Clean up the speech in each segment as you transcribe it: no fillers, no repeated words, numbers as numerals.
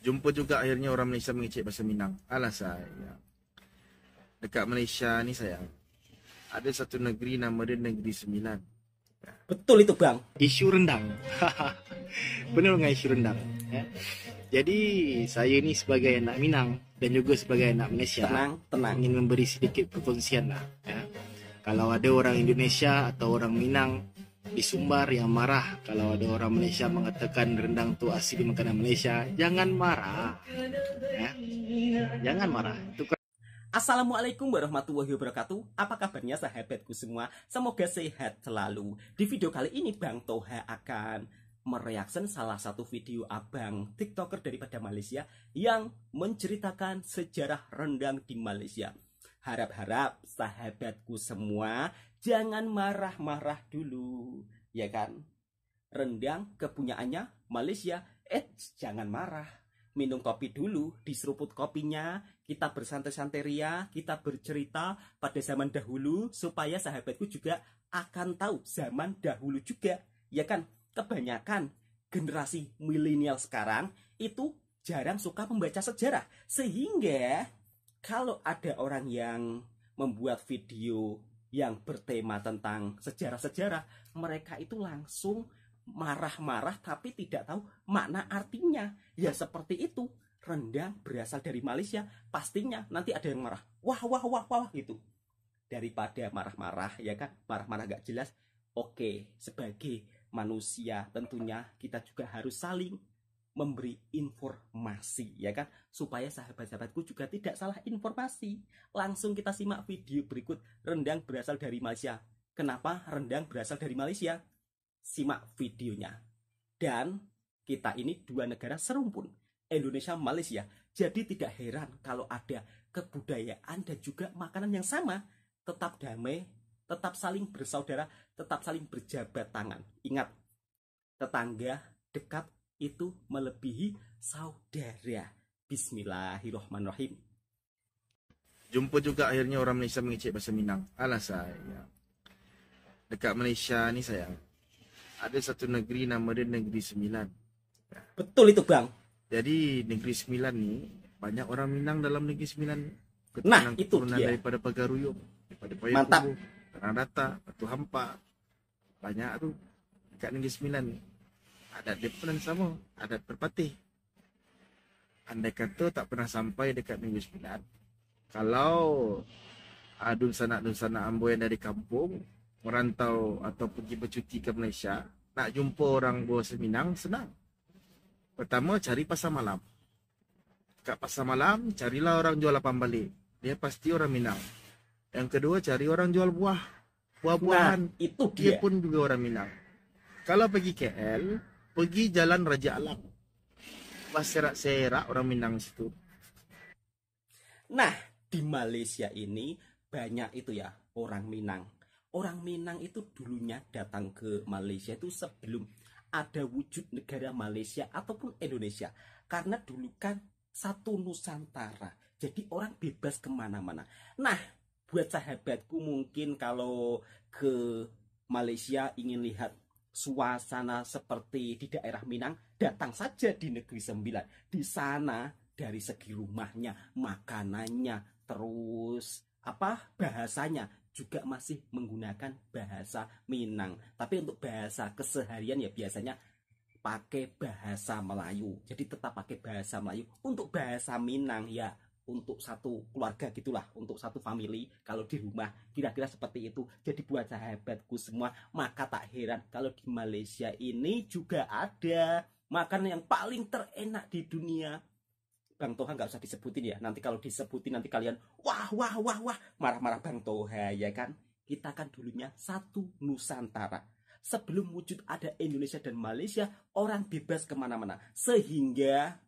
Jumpa juga akhirnya orang Malaysia mengecek bahasa Minang. Alah saya. Dekat Malaysia ni saya. Ada satu negeri nama dia Negeri Sembilan. Betul itu bang. Isu rendang. Benar dengan isu rendang. Ya. Jadi saya ni sebagai anak Minang dan juga sebagai anak Malaysia, Tenang. ingin memberi sedikit perkongsian lah. Ya. Kalau ada orang Indonesia atau orang Minang di Sumbar yang marah kalau ada orang Malaysia mengatakan rendang tu asli makanan Malaysia, jangan marah. Ya. Jangan marah. Itu Assalamualaikum warahmatullahi wabarakatuh. Apa kabarnya sahabatku semua? Semoga sehat selalu. Di video kali ini Bang Toha akan mereaksi salah satu video abang TikToker daripada Malaysia yang menceritakan sejarah rendang di Malaysia. Harap-harap sahabatku semua jangan marah-marah dulu, ya kan? Rendang kepunyaannya Malaysia. Jangan marah. Minum kopi dulu, diseruput kopinya, kita bersantai-santai ria, kita bercerita pada zaman dahulu supaya sahabatku juga akan tahu zaman dahulu juga, ya kan? Kebanyakan generasi milenial sekarang itu jarang suka membaca sejarah, sehingga kalau ada orang yang membuat video yang bertema tentang sejarah-sejarah, mereka itu langsung marah-marah tapi tidak tahu makna artinya. Ya seperti itu, rendang berasal dari Malaysia, pastinya nanti ada yang marah, wah gitu. Daripada marah-marah, ya kan, marah-marah gak jelas. Oke, sebagai manusia tentunya kita juga harus saling memberi informasi, ya kan, supaya sahabat-sahabatku juga tidak salah informasi. Langsung kita simak video berikut. Rendang berasal dari Malaysia. Kenapa rendang berasal dari Malaysia? Simak videonya. Dan kita ini dua negara serumpun, Indonesia Malaysia. Jadi tidak heran kalau ada kebudayaan dan juga makanan yang sama. Tetap damai, tetap saling bersaudara, tetap saling berjabat tangan. Ingat, tetangga dekat itu melebihi saudara. Bismillahirrahmanirrahim. Jumpa juga akhirnya orang Malaysia mengecek bahasa Minang. Alah saya. Dekat Malaysia ni saya. Ada satu negeri nama dia Negeri Sembilan. Betul itu bang. Jadi Negeri Sembilan ni banyak orang Minang dalam Negeri Sembilan. Nah itu dia. Daripada Pagaruyung, daripada Mantap. Payakumbuh, Tanah Datar, Batu Hampa. Banyak tu dekat Negeri Sembilan ni. Adat dia pun sama, adat berpatih. Andai kata tak pernah sampai dekat Negeri Sembilan, kalau dun sanak Ambo yang dari kampung merantau atau pergi bercuti ke Malaysia, nak jumpa orang bahasa Minang senang. Pertama, cari pasar malam. Kat pasar malam, carilah orang jual lapan balik. Dia pasti orang Minang. Yang kedua, cari orang jual buah-buahan. Nah, itu dia. Dia pun juga orang Minang. Kalau pergi KL, pergi Jalan Raja Alang. Pas serak-serak orang Minang situ. Nah, di Malaysia ini banyak itu ya orang Minang. Orang Minang itu dulunya datang ke Malaysia itu sebelum ada wujud negara Malaysia ataupun Indonesia. Karena dulu kan satu Nusantara. Jadi orang bebas kemana-mana. Nah, buat sahabatku mungkin kalau ke Malaysia ingin lihat suasana seperti di daerah Minang, datang saja di Negeri Sembilan. Di sana dari segi rumahnya, makanannya, terus bahasanya juga masih menggunakan bahasa Minang. Tapi untuk bahasa keseharian ya biasanya pakai bahasa Melayu. Jadi tetap pakai bahasa Melayu. Untuk bahasa Minang ya untuk satu keluarga gitulah, untuk satu family kalau di rumah, kira-kira seperti itu. Jadi buat sahabatku semua, maka tak heran kalau di Malaysia ini juga ada makanan yang paling terenak di dunia. Bang Toha nggak usah disebutin ya, nanti kalau disebutin nanti kalian wah marah-marah Bang Toha, ya kan. Kita kan dulunya satu Nusantara. Sebelum wujud ada Indonesia dan Malaysia, orang bebas kemana-mana, sehingga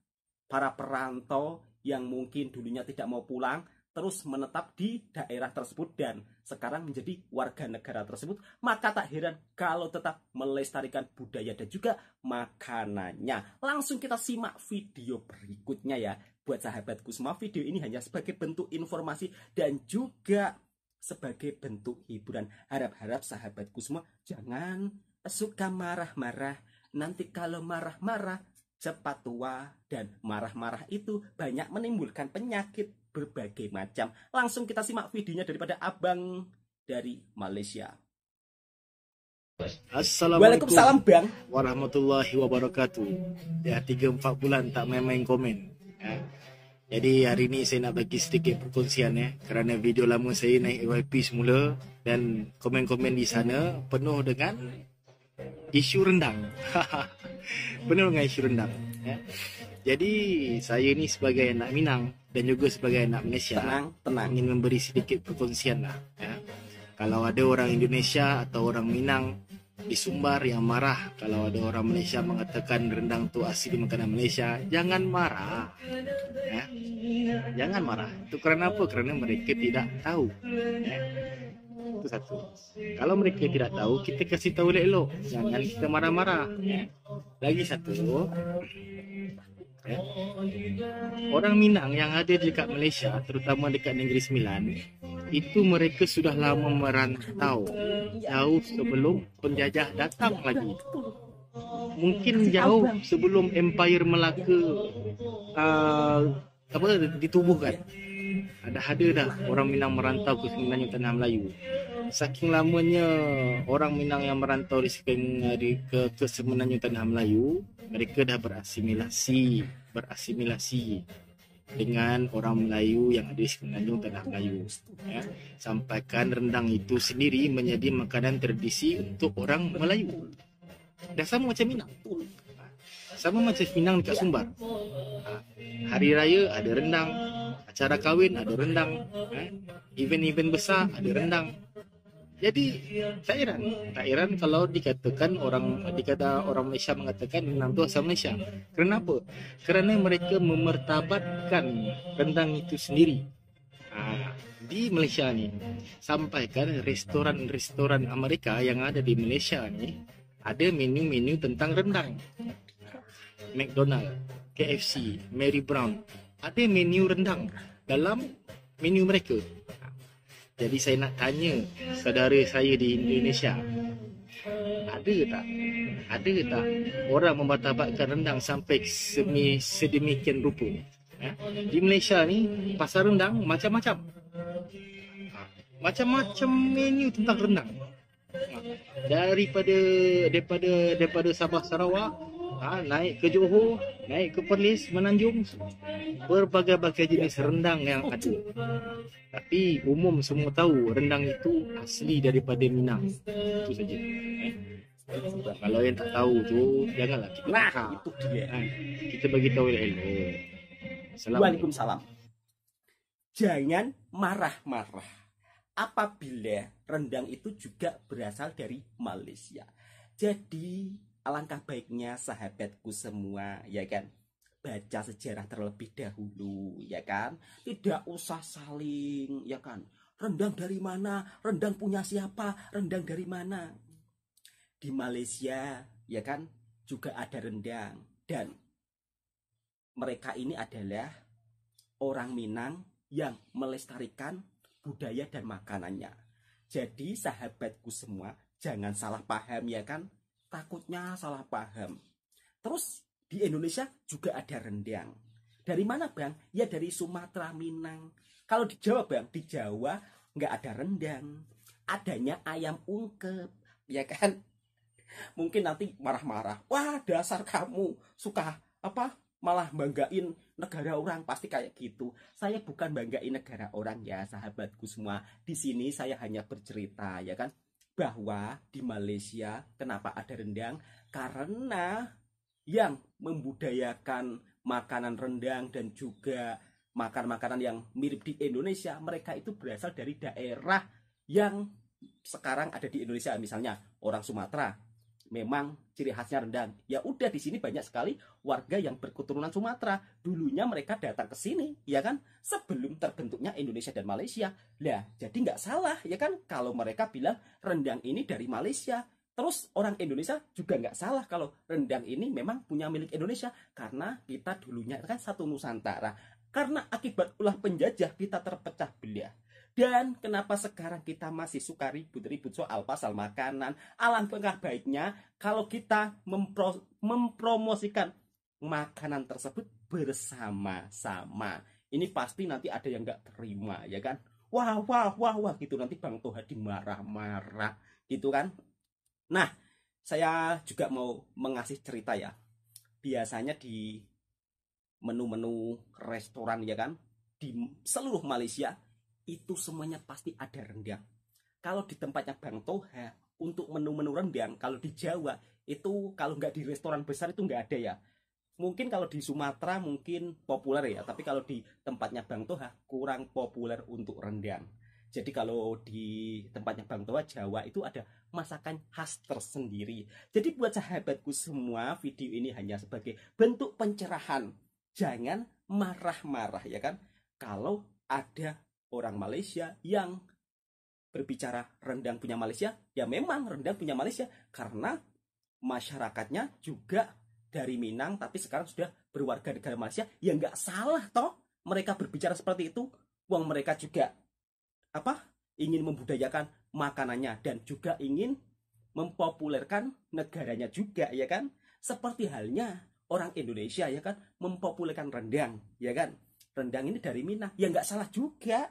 para perantau yang mungkin dulunya tidak mau pulang terus menetap di daerah tersebut dan sekarang menjadi warga negara tersebut, maka tak heran kalau tetap melestarikan budaya dan juga makanannya. Langsung kita simak video berikutnya ya. Buat sahabatku semua, video ini hanya sebagai bentuk informasi dan juga sebagai bentuk hiburan. Harap-harap sahabatku semua jangan suka marah-marah. Nanti kalau marah-marah cepat tua, dan marah-marah itu banyak menimbulkan penyakit berbagai macam. Langsung kita simak videonya daripada abang dari Malaysia. Assalamualaikum Waalaikumsalam bang. warahmatullahi wabarakatuh. Ya 3-4 bulan tak main-main komen ya. Jadi hari ini saya nak bagi sedikit perkongsian ya. Kerana video lama saya naik AYP semula, dan komen-komen di sana penuh dengan isu rendang. Penuh dengan isu rendang ya. Jadi saya ni sebagai anak Minang dan juga sebagai anak Malaysia, Tenang. ingin memberi sedikit perkongsian lah ya. Kalau ada orang Indonesia atau orang Minang di Sumbar yang marah kalau ada orang Malaysia mengatakan rendang tu asli makanan Malaysia, jangan marah ya. Jangan marah. Itu kerana apa? Kerana mereka tidak tahu ya. Itu satu. Kalau mereka tidak tahu, kita kasih tahu elok-elok, jangan kita marah-marah ya. Lagi satu ya. Orang Minang yang ada dekat Malaysia, terutama dekat Negeri Sembilan, itu mereka sudah lama merantau, jauh sebelum penjajah datang lagi. Mungkin jauh sebelum Empire Melaka ditubuhkan. Ada dah orang Minang merantau ke Semenanjung Tanah Melayu. Saking lamanya orang Minang yang merantau ke Semenanjung Tanah Melayu, mereka dah berasimilasi dengan orang Melayu yang ada di Semenanjung Tanah Melayu ya. Sampaikan rendang itu sendiri menjadi makanan tradisi untuk orang Melayu. Dah sama macam Minang. Sama macam Minang dekat Sumbar. Hari raya ada rendang, acara kahwin ada rendang, event-event besar ada rendang. Jadi tak heran kalau dikatakan orang Malaysia mengatakan rendang tu asal Malaysia. Kenapa? Kerana mereka memertabatkan rendang itu sendiri. Di Malaysia ni, sampaikan restoran-restoran Amerika yang ada di Malaysia ni ada menu-menu tentang rendang. McDonald, KFC, Mary Brown ada menu rendang dalam menu mereka. Jadi saya nak tanya saudara saya di Indonesia, ada tak orang mempertabatkan rendang sampai sedemikian rupa ya? Di Malaysia ni pasar rendang macam-macam menu tentang rendang, daripada Sabah Sarawak, naik ke Johor, naik ke Perlis, Menanjung, berbagai-bagai jenis rendang yang ada. Tapi umum semua tahu rendang itu asli daripada Minang. Itu saja. Kalau yang tak tahu tu, janganlah kita Itu dia. kita bagi tahu elok. Waalaikumsalam. Jangan marah-marah apabila rendang itu juga berasal dari Malaysia. Jadi alangkah baiknya sahabatku semua ya kan, baca sejarah terlebih dahulu ya kan. Tidak usah saling ya kan, rendang dari mana, rendang punya siapa, rendang dari mana. Di Malaysia ya kan juga ada rendang, dan mereka ini adalah orang Minang yang melestarikan budaya dan makanannya. Jadi sahabatku semua jangan salah paham ya kan, takutnya salah paham. Terus di Indonesia juga ada rendang. Dari mana bang? Ya dari Sumatera, Minang. Kalau di Jawa bang, di Jawa nggak ada rendang, adanya ayam ungkep ya kan. Mungkin nanti marah-marah, wah dasar kamu suka apa malah banggain negara orang, pasti kayak gitu. Saya bukan banggain negara orang ya sahabatku semua. Di sini saya hanya bercerita ya kan, bahwa di Malaysia kenapa ada rendang, karena yang membudayakan makanan rendang dan juga makanan-makanan yang mirip di Indonesia, mereka itu berasal dari daerah yang sekarang ada di Indonesia. Misalnya orang Sumatera, memang ciri khasnya rendang. Ya udah, di sini banyak sekali warga yang berketurunan Sumatera. Dulunya mereka datang ke sini, ya kan, sebelum terbentuknya Indonesia dan Malaysia. Lah, jadi nggak salah, ya kan, kalau mereka bilang rendang ini dari Malaysia. Terus orang Indonesia juga nggak salah kalau rendang ini memang punya milik Indonesia, karena kita dulunya kan satu Nusantara. Karena akibat ulah penjajah kita terpecah belah. Dan kenapa sekarang kita masih suka ribut-ribut soal pasal makanan? Alangkah baiknya kalau kita mempromosikan makanan tersebut bersama-sama. Ini pasti nanti ada yang nggak terima, ya kan? Wah, wah, wah, wah, gitu. Nanti Bang Toha dimarah-marah, gitu kan? Nah, saya juga mau mengasih cerita ya. Biasanya di menu-menu restoran, ya kan, di seluruh Malaysia, itu semuanya pasti ada rendang. Kalau di tempatnya Bang Toha, untuk menu-menu rendang, kalau di Jawa, itu kalau nggak di restoran besar itu nggak ada ya. Mungkin kalau di Sumatera mungkin populer ya, tapi kalau di tempatnya Bang Toha kurang populer untuk rendang. Jadi kalau di tempatnya Bang Toha Jawa itu ada masakan khas tersendiri. Jadi buat sahabatku semua, video ini hanya sebagai bentuk pencerahan. Jangan marah-marah ya kan. Kalau ada orang Malaysia yang berbicara rendang punya Malaysia, ya memang rendang punya Malaysia karena masyarakatnya juga dari Minang tapi sekarang sudah berwarga negara Malaysia, ya nggak salah toh mereka berbicara seperti itu. Wong mereka juga ingin membudayakan makanannya dan juga ingin mempopulerkan negaranya juga, ya kan? Seperti halnya orang Indonesia, ya kan, mempopulerkan rendang, ya kan? Rendang ini dari Minang, ya nggak salah juga,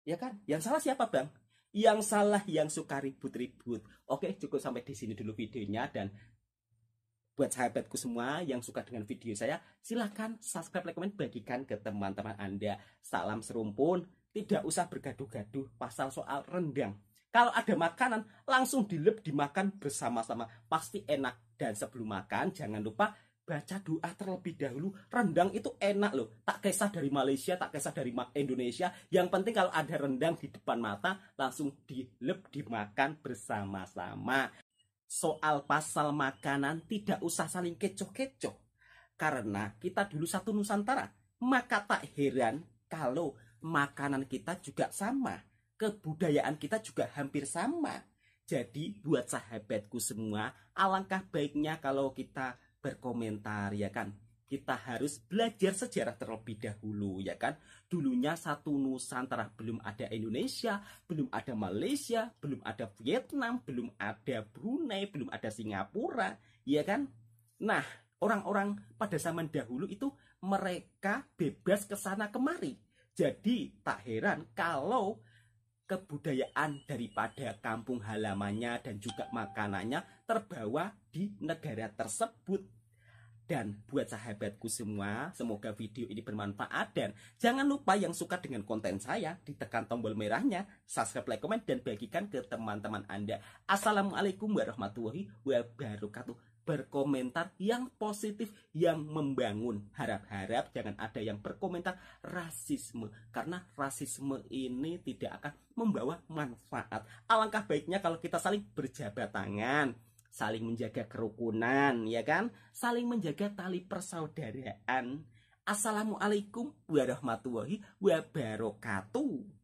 ya kan? Yang salah siapa, Bang? Yang salah yang suka ribut-ribut. Oke, cukup sampai di sini dulu videonya. Dan buat sahabatku semua yang suka dengan video saya, silahkan subscribe, like, komen, bagikan ke teman-teman Anda. Salam serumpun, tidak usah bergaduh-gaduh pasal soal rendang. Kalau ada makanan, langsung dilep dimakan bersama-sama. Pasti enak. Dan sebelum makan, jangan lupa baca doa terlebih dahulu. Rendang itu enak loh. Tak kisah dari Malaysia, tak kisah dari Indonesia. Yang penting kalau ada rendang di depan mata, langsung dilep dimakan bersama-sama. Soal pasal makanan tidak usah saling kecoh-kecoh. Karena kita dulu satu Nusantara. Maka tak heran kalau makanan kita juga sama. Kebudayaan kita juga hampir sama. Jadi buat sahabatku semua, alangkah baiknya kalau kita berkomentar, ya kan. Kita harus belajar sejarah terlebih dahulu, ya kan. Dulunya satu Nusantara, belum ada Indonesia, belum ada Malaysia, belum ada Vietnam, belum ada Brunei, belum ada Singapura, ya kan. Nah, orang-orang pada zaman dahulu itu mereka bebas ke sana kemari. Jadi tak heran kalau kebudayaan daripada kampung halamannya dan juga makanannya terbawa di negara tersebut. Dan buat sahabatku semua, semoga video ini bermanfaat. Dan jangan lupa yang suka dengan konten saya, ditekan tombol merahnya, subscribe, like, komen, dan bagikan ke teman-teman Anda. Assalamualaikum warahmatullahi wabarakatuh. Berkomentar yang positif, yang membangun. Harap-harap jangan ada yang berkomentar rasisme. Karena rasisme ini tidak akan membawa manfaat. Alangkah baiknya kalau kita saling berjabat tangan, saling menjaga kerukunan, ya kan? Saling menjaga tali persaudaraan. Assalamualaikum warahmatullahi wabarakatuh.